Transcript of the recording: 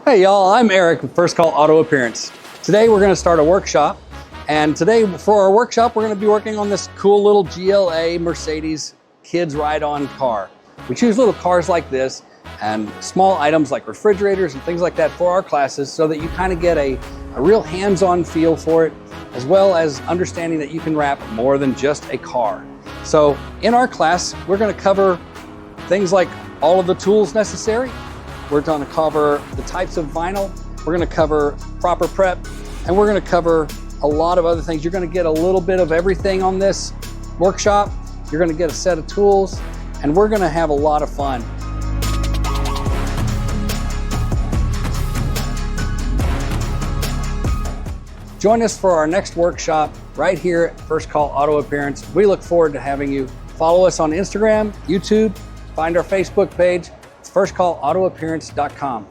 Hey y'all, I'm Eric with First Call Auto Appearance. Today we're going to start a workshop, and today for our workshop we're going to be working on this cool little GLA Mercedes kids ride-on car. We choose little cars like this and small items like refrigerators and things like that for our classes so that you kind of get a real hands-on feel for it, as well as understanding that you can wrap more than just a car. So in our class we're going to cover things like all of the tools necessary. We're going to cover the types of vinyl, we're going to cover proper prep, and we're going to cover a lot of other things. You're going to get a little bit of everything on this workshop. You're going to get a set of tools, and we're going to have a lot of fun. Join us for our next workshop right here at First Call Auto Appearance. We look forward to having you. Follow us on Instagram, YouTube, find our Facebook page. It's firstcallautoappearance.com.